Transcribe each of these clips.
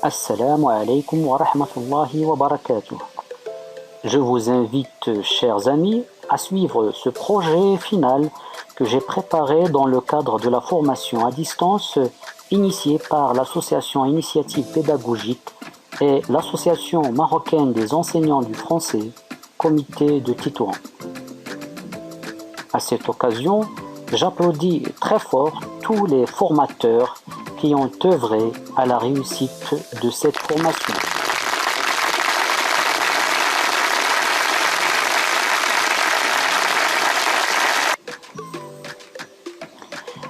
Assalamu alaikum wa rahmatullahi wa barakatuh. Je vous invite, chers amis, à suivre ce projet final que j'ai préparé dans le cadre de la formation à distance initiée par l'Association Initiative Pédagogique et l'Association marocaine des enseignants du français, Comité de Tétouan. À cette occasion, j'applaudis très fort tous les formateurs qui ont œuvré à la réussite de cette formation.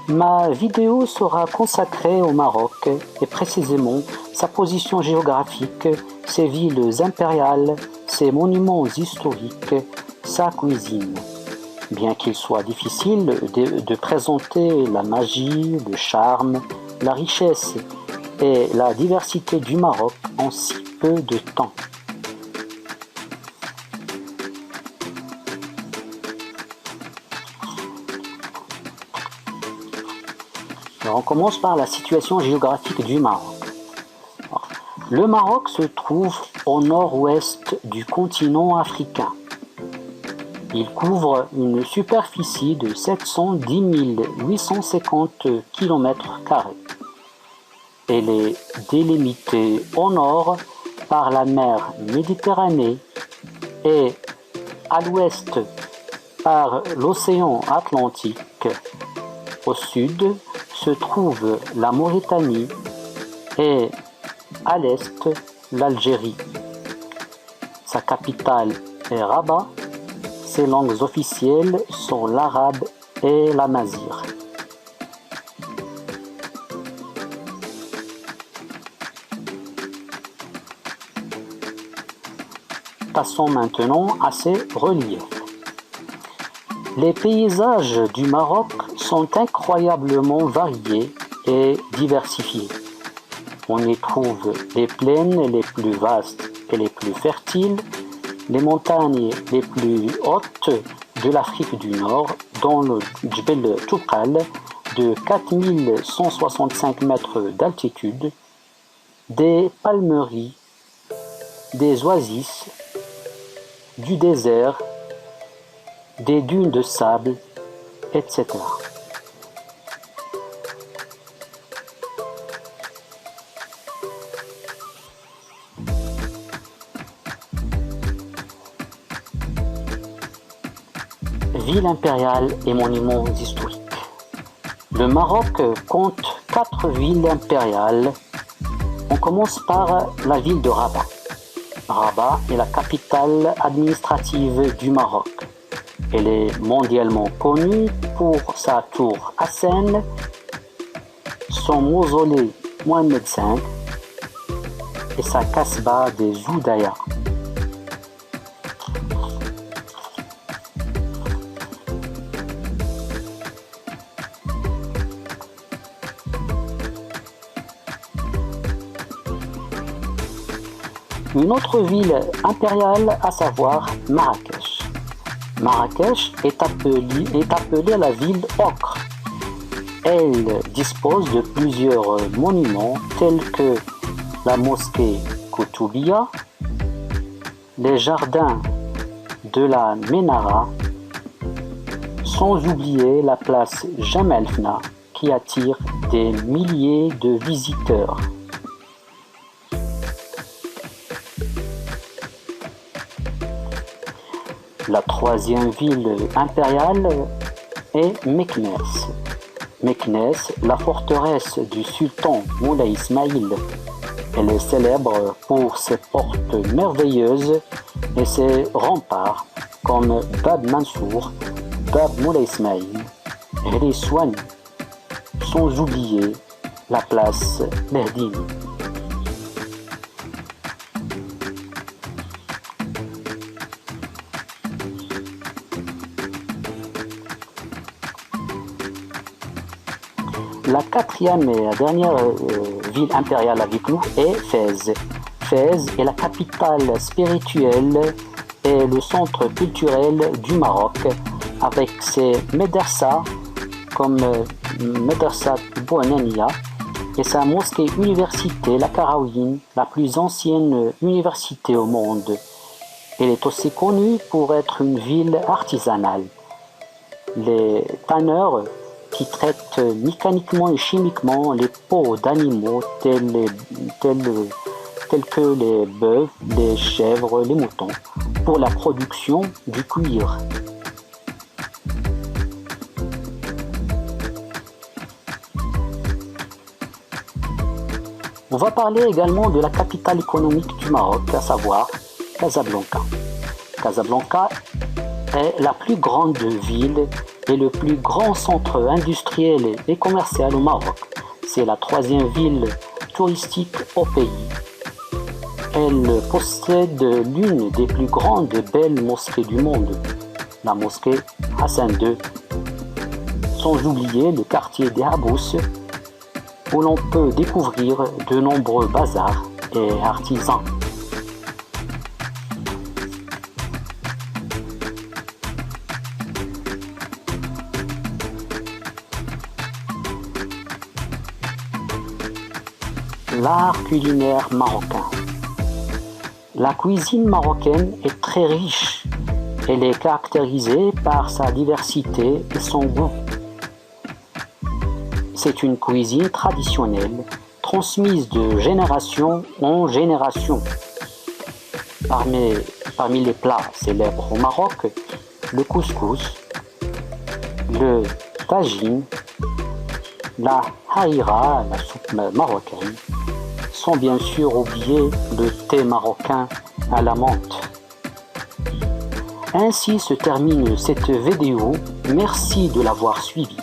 Ma vidéo sera consacrée au Maroc et précisément sa position géographique, ses villes impériales, ses monuments historiques, sa cuisine. Bien qu'il soit difficile de présenter la magie, le charme, la richesse et la diversité du Maroc en si peu de temps. Alors on commence par la situation géographique du Maroc. Le Maroc se trouve au nord-ouest du continent africain. Il couvre une superficie de 710 850 km². Elle est délimitée au nord par la mer Méditerranée et à l'ouest par l'océan Atlantique. Au sud se trouve la Mauritanie et à l'est l'Algérie. Sa capitale est Rabat. Ses langues officielles sont l'arabe et l'amazigh. Passons maintenant à ses reliefs. Les paysages du Maroc sont incroyablement variés et diversifiés. On y trouve les plaines les plus vastes et les plus fertiles, les montagnes les plus hautes de l'Afrique du Nord, dont le Djebel Toubkal de 4165 mètres d'altitude, des palmeries, des oasis, du désert, des dunes de sable, etc. Ville impériale et monuments historiques. Le Maroc compte 4 villes impériales. On commence par la ville de Rabat. Rabat est la capitale administrative du Maroc. Elle est mondialement connue pour sa tour Hassan, son mausolée Mohamed V et sa Kasbah des Oudaya. Une autre ville impériale, à savoir Marrakech. Marrakech est appelée la ville ocre. Elle dispose de plusieurs monuments tels que la mosquée Koutoubia, les jardins de la Ménara, sans oublier la place Jemaa el-Fna qui attire des milliers de visiteurs. La troisième ville impériale est Meknès. Meknès, la forteresse du sultan Moulay Ismaïl. Elle est célèbre pour ses portes merveilleuses et ses remparts comme Bab Mansour, Bab Moulay Ismaïl et les Souani, sans oublier la place Mehdi. La quatrième et dernière ville impériale avec nous est Fès. Fès est la capitale spirituelle et le centre culturel du Maroc, avec ses médersas comme Médersat Bouanania et sa mosquée université, la Qarawiyyin, la plus ancienne université au monde. Elle est aussi connue pour être une ville artisanale. Les tanneurs qui traitent mécaniquement et chimiquement les peaux d'animaux tels que les bœufs, les chèvres, les moutons, pour la production du cuir. On va parler également de la capitale économique du Maroc, à savoir Casablanca. Casablanca est la plus grande ville et le plus grand centre industriel et commercial au Maroc. C'est la troisième ville touristique au pays. Elle possède l'une des plus grandes et belles mosquées du monde, la mosquée Hassan II, sans oublier le quartier des Habous, où l'on peut découvrir de nombreux bazars et artisans. L'art culinaire marocain. La cuisine marocaine est très riche. Elle est caractérisée par sa diversité et son goût. C'est une cuisine traditionnelle, transmise de génération en génération. Parmi les plats célèbres au Maroc, le couscous, le tagine, la harira, la soupe marocaine, sans bien sûr oublier le thé marocain à la menthe. Ainsi se termine cette vidéo. Merci de l'avoir suivi.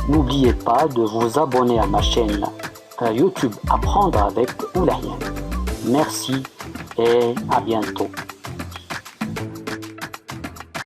N'oubliez pas de vous abonner à ma chaîne YouTube Apprendre avec Oulahien. Merci et à bientôt.